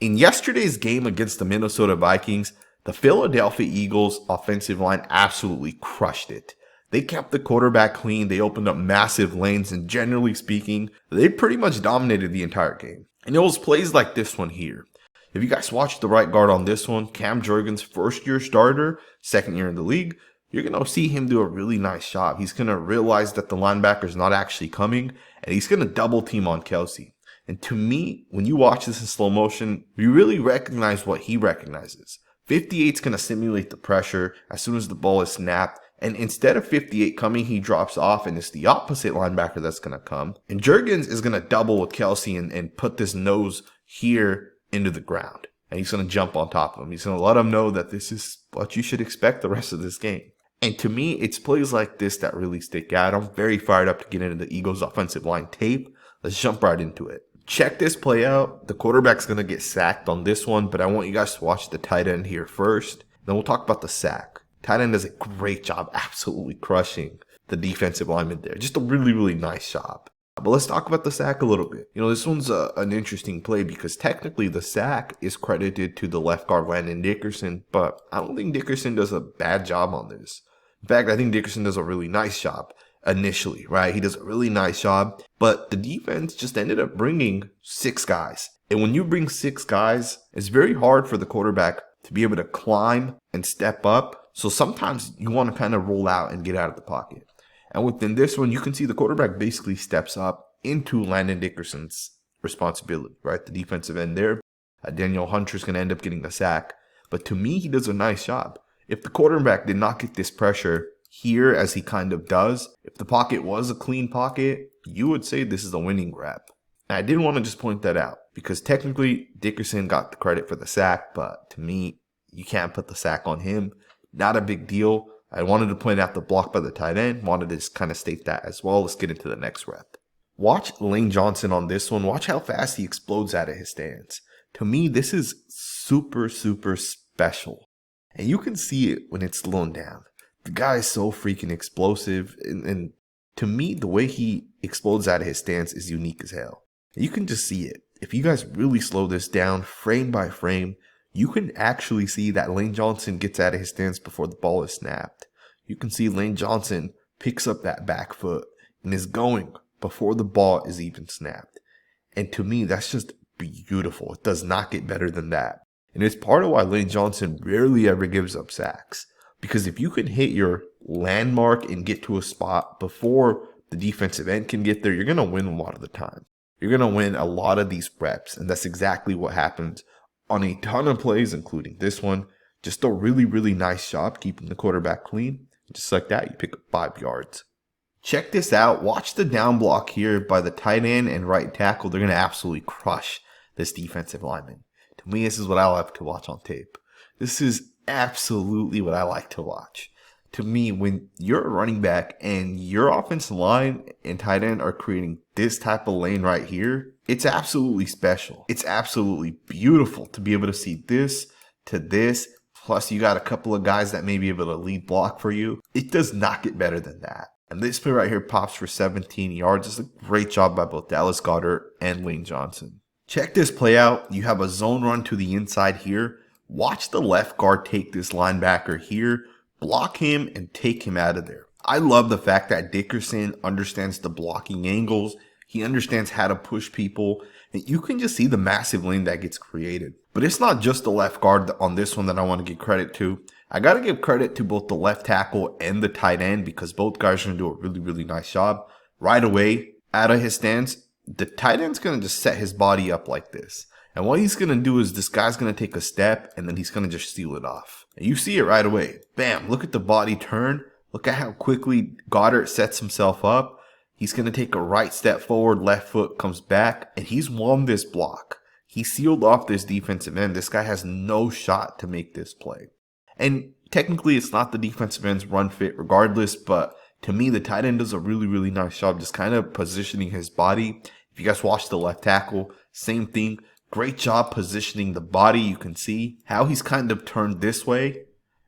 In yesterday's game against the Minnesota Vikings, the Philadelphia Eagles offensive line absolutely crushed it. They kept the quarterback clean, they opened up massive lanes, and generally speaking, they pretty much dominated the entire game. And it was plays like this one here. If you guys watched the right guard on this one, Cam Jurgens, first-year starter, second year in the league, you're going to see him do a really nice job. He's going to realize that the linebacker is not actually coming, and he's going to double team on Kelce. And to me, when you watch this in slow motion, you really recognize what he recognizes. 58's going to simulate the pressure as soon as the ball is snapped. And instead of 58 coming, he drops off, and it's the opposite linebacker that's going to come. And Jurgens is going to double with Kelce and put this nose here into the ground. And he's going to jump on top of him. He's going to let him know that this is what you should expect the rest of this game. And to me, it's plays like this that really stick out. I'm very fired up to get into the Eagles offensive line tape. Let's jump right into it. Check this play out. The quarterback's going to get sacked on this one, but I want you guys to watch the tight end here first. Then we'll talk about the sack. Tight end does a great job absolutely crushing the defensive lineman there. Just a really, really nice job. But let's talk about the sack a little bit. This one's an interesting play because technically the sack is credited to the left guard Landon Dickerson, but I don't think Dickerson does a bad job on this. In fact, I think Dickerson does a really nice job initially, right? He does a really nice job, but the defense just ended up bringing 6 guys. And when you bring 6 guys, it's very hard for the quarterback to be able to climb and step up. So sometimes you want to kind of roll out and get out of the pocket. And within this one, you can see the quarterback basically steps up into Landon Dickerson's responsibility, right? The defensive end there. Daniel Hunter's going to end up getting the sack. But to me, he does a nice job. If the quarterback did not get this pressure here as he kind of does, if the pocket was a clean pocket, you would say this is a winning rep. And I did want to just point that out because technically Dickerson got the credit for the sack, but to me, you can't put the sack on him. Not a big deal. I wanted to point out the block by the tight end. Wanted to just kind of state that as well. Let's get into the next rep. Watch Lane Johnson on this one. Watch how fast he explodes out of his stance. To me, this is super, super special. And you can see it when it's slowing down. The guy is so freaking explosive. And to me, the way he explodes out of his stance is unique as hell. And you can just see it. If you guys really slow this down frame by frame, you can actually see that Lane Johnson gets out of his stance before the ball is snapped. You can see Lane Johnson picks up that back foot and is going before the ball is even snapped. And to me, that's just beautiful. It does not get better than that. And it's part of why Lane Johnson rarely ever gives up sacks. Because if you can hit your landmark and get to a spot before the defensive end can get there, you're going to win a lot of the time. You're going to win a lot of these reps. And that's exactly what happens on a ton of plays, including this one. Just a really, really nice job keeping the quarterback clean. Just like that, you pick up 5 yards. Check this out. Watch the down block here by the tight end and right tackle. They're going to absolutely crush this defensive lineman. To me, this is what I like to watch on tape. This is absolutely what I like to watch. To me, when you're a running back and your offensive line and tight end are creating this type of lane right here, it's absolutely special. It's absolutely beautiful to be able to see this to this. Plus, you got a couple of guys that may be able to lead block for you. It does not get better than that. And this play right here pops for 17 yards. It's a great job by both Dallas Goedert and Lane Johnson. Check this play out. You have a zone run to the inside here. Watch the left guard take this linebacker here, block him, and take him out of there. I love the fact that Dickerson understands the blocking angles. He understands how to push people. And you can just see the massive lane that gets created. But it's not just the left guard on this one that I want to give credit to. I got to give credit to both the left tackle and the tight end because both guys are going to do a really, really nice job. Right away, out of his stance, the tight end's going to just set his body up like this. And what he's going to do is this guy's going to take a step and then he's going to just steal it off. And you see it right away. Bam, look at the body turn. Look at how quickly Goedert sets himself up. He's going to take a right step forward, left foot comes back, and he's won this block. He sealed off this defensive end. This guy has no shot to make this play. And technically, it's not the defensive end's run fit regardless, but to me, the tight end does a really, really nice job just kind of positioning his body. If you guys watch the left tackle, same thing. Great job positioning the body. You can see how he's kind of turned this way.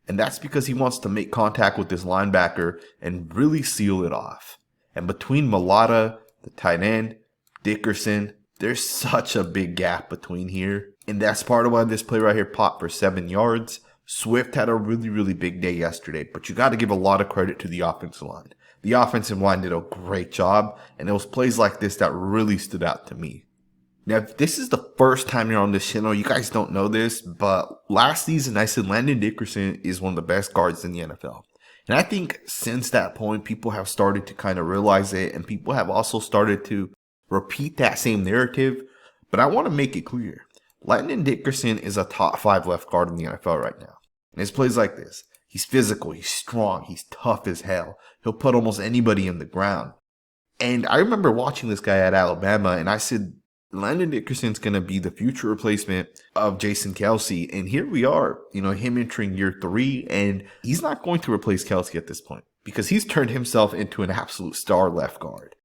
And that's because he wants to make contact with this linebacker and really seal it off. And between Mailata, the tight end, Dickerson, there's such a big gap between here. And that's part of why this play right here popped for 7 yards. Swift had a really, really big day yesterday, but you got to give a lot of credit to the offensive line. The offensive line did a great job, and it was plays like this that really stood out to me. Now, if this is the first time you're on this channel, you guys don't know this, but last season I said Landon Dickerson is one of the best guards in the NFL. And I think since that point, people have started to kind of realize it, and people have also started to repeat that same narrative. But I want to make it clear. Landon Dickerson is a top 5 left guard in the NFL right now. And his plays like this. He's physical, he's strong, he's tough as hell. He'll put almost anybody in the ground. And I remember watching this guy at Alabama, and I said, Landon Dickerson's going to be the future replacement of Jason Kelce. And here we are, him entering year 3, and he's not going to replace Kelce at this point because he's turned himself into an absolute star left guard.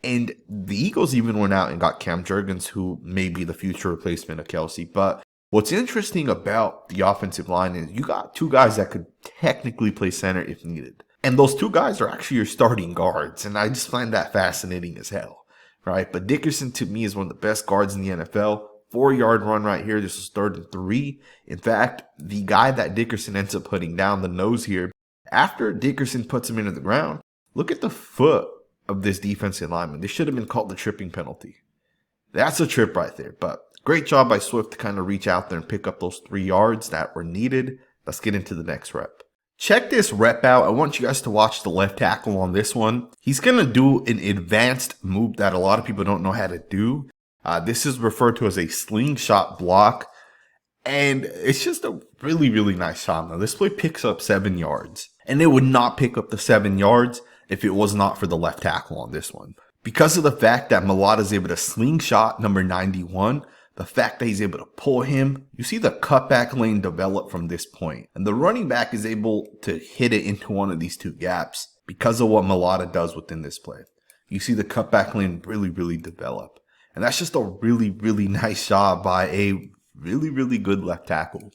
And the Eagles even went out and got Jurgens, who may be the future replacement of Kelce. But what's interesting about the offensive line is you got 2 guys that could technically play center if needed. And those 2 guys are actually your starting guards. And I just find that fascinating as hell. Right, but Dickerson to me is one of the best guards in the NFL. 4-yard run right here. This was 3rd and 3. In fact, the guy that Dickerson ends up putting down the nose here, after Dickerson puts him into the ground, look at the foot of this defensive lineman. This should have been called the tripping penalty. That's a trip right there. But great job by Swift to kind of reach out there and pick up those 3 yards that were needed. Let's get into the next rep. Check this rep out. I want you guys to watch the left tackle on this one. He's going to do an advanced move that a lot of people don't know how to do. This is referred to as a slingshot block. And it's just a really, really nice shot. Now, this play picks up 7 yards. And it would not pick up the 7 yards if it was not for the left tackle on this one. Because of the fact that Mailata is able to slingshot number 91, the fact that he's able to pull him, you see the cutback lane develop from this point. And the running back is able to hit it into one of these 2 gaps because of what Mailata does within this play. You see the cutback lane really, really develop. And that's just a really, really nice job by a really, really good left tackle.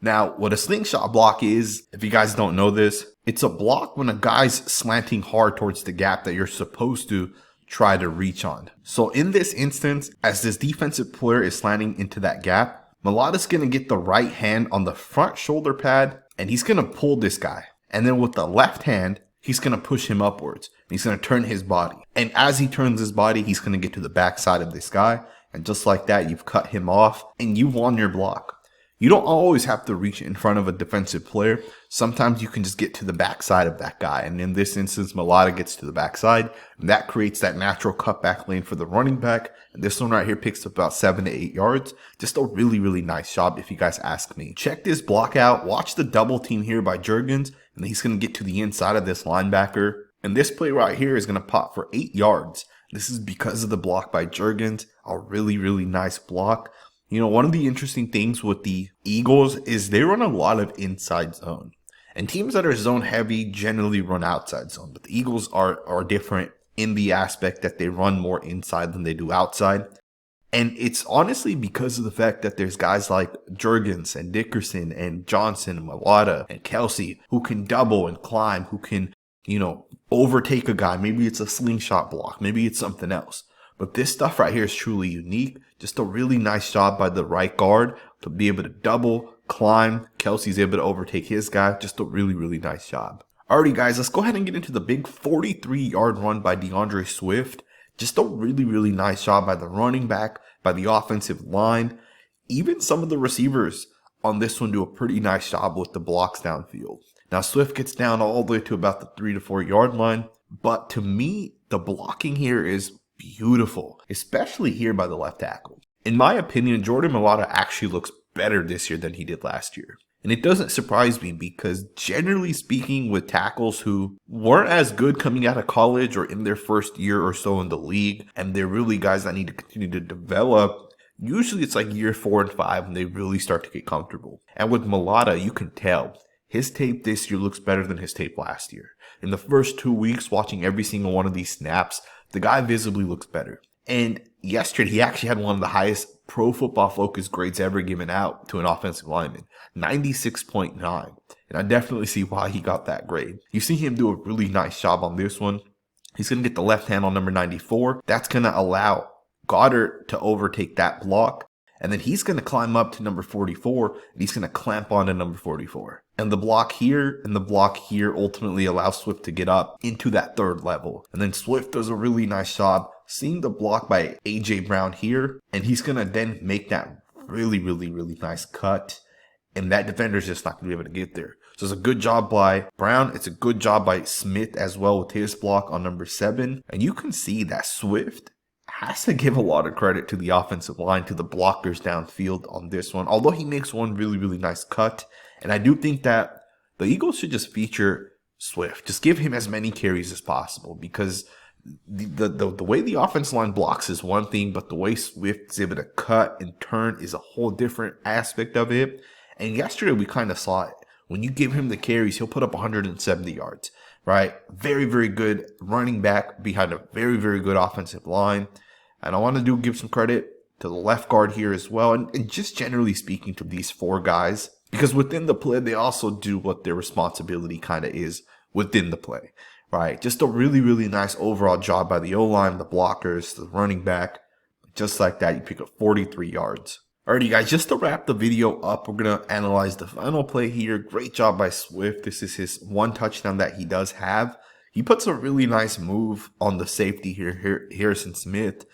Now, what a slingshot block is, if you guys don't know this, it's a block when a guy's slanting hard towards the gap that you're supposed to try to reach on. So in this instance, as this defensive player is slanting into that gap, Mailata's going to get the right hand on the front shoulder pad, and he's going to pull this guy. And then with the left hand, he's going to push him upwards. He's going to turn his body. And as he turns his body, he's going to get to the backside of this guy. And just like that, you've cut him off and you've won your block. You don't always have to reach in front of a defensive player. Sometimes you can just get to the backside of that guy. And in this instance, Mailata gets to the backside. And that creates that natural cutback lane for the running back. And this one right here picks up about 7 to 8 yards. Just a really, really nice job if you guys ask me. Check this block out. Watch the double team here by Jurgens. And he's going to get to the inside of this linebacker. And this play right here is going to pop for 8 yards. This is because of the block by Jurgens. A really, really nice block. One of the interesting things with the Eagles is they run a lot of inside zone. And teams that are zone heavy generally run outside zone. But the Eagles are different in the aspect that they run more inside than they do outside. And it's honestly because of the fact that there's guys like Jurgens and Dickerson and Johnson and Mailata and Kelce who can double and climb, who can, overtake a guy. Maybe it's a slingshot block. Maybe it's something else. But this stuff right here is truly unique. Just a really nice job by the right guard to be able to double, climb. Kelce's able to overtake his guy. Just a really, really nice job. Alrighty, guys, let's go ahead and get into the big 43-yard run by DeAndre Swift. Just a really, really nice job by the running back, by the offensive line. Even some of the receivers on this one do a pretty nice job with the blocks downfield. Now, Swift gets down all the way to about the 3 to 4 yard line. But to me, the blocking here is beautiful, especially here by the left tackle. In my opinion, Jordan Mailata actually looks better this year than he did last year. And it doesn't surprise me because generally speaking, with tackles who weren't as good coming out of college or in their first year or so in the league, and they're really guys that need to continue to develop, usually it's like year 4 and 5 when they really start to get comfortable. And with Mailata, you can tell his tape this year looks better than his tape last year. In the first 2 weeks, watching every single one of these snaps, the guy visibly looks better. And yesterday, he actually had one of the highest Pro Football Focus grades ever given out to an offensive lineman, 96.9. And I definitely see why he got that grade. You see him do a really nice job on this one. He's going to get the left hand on number 94. That's going to allow Goedert to overtake that block. And then he's going to climb up to number 44, and he's going to clamp on to number 44. And the block here and the block here ultimately allows Swift to get up into that third level. And then Swift does a really nice job seeing the block by A.J. Brown here, and he's going to then make that really nice cut. And that defender's just not going to be able to get there. So it's a good job by Brown. It's a good job by Smith as well with his block on number 7. And you can see that Swift has to give a lot of credit to the offensive line, to the blockers downfield on this one. Although he makes one really nice cut. And I do think that the Eagles should just feature Swift. Just give him as many carries as possible, because the way the offensive line blocks is one thing, but the way Swift is able to cut and turn is a whole different aspect of it. And yesterday we kind of saw it. When you give him the carries, he'll put up 170 yards, right? Very good running back behind a very good offensive line. And I want to give some credit to the left guard here as well. And just generally speaking to these 4 guys, because within the play, they also do what their responsibility kind of is within the play, right? Just a really nice overall job by the O-line, the blockers, the running back. Just like that, you pick up 43 yards. Alrighty guys, just to wrap the video up, we're going to analyze the final play here. Great job by Swift. This is his 1 touchdown that he does have. He puts a really nice move on the safety here, Harrison Smith.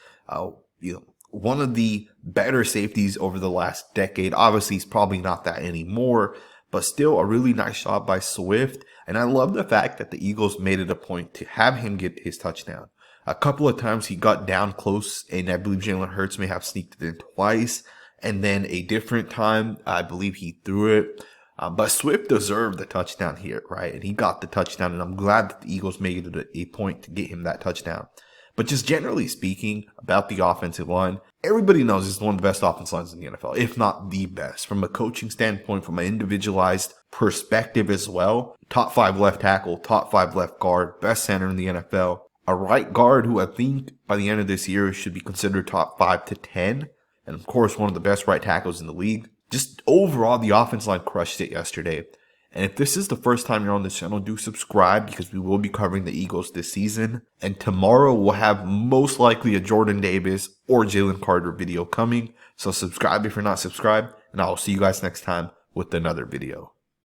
One of the better safeties over the last decade. Obviously, he's probably not that anymore, but still a really nice job by Swift. And I love the fact that the Eagles made it a point to have him get his touchdown. A couple of times he got down close, and I believe Jalen Hurts may have sneaked it in twice. And then a different time, I believe he threw it. But Swift deserved the touchdown here, right? And he got the touchdown, and I'm glad that the Eagles made it a point to get him that touchdown. But just generally speaking about the offensive line, everybody knows it's one of the best offensive lines in the NFL, if not the best. From a coaching standpoint, from an individualized perspective as well. Top 5 left tackle, top 5 left guard, best center in the NFL. A right guard who I think by the end of this year should be considered top 5 to 10. And of course, one of the best right tackles in the league. Just overall, the offensive line crushed it yesterday. And if this is the first time you're on this channel, do subscribe, because we will be covering the Eagles this season. And tomorrow we'll have most likely a Jordan Davis or Jalen Carter video coming. So subscribe if you're not subscribed. And I'll see you guys next time with another video.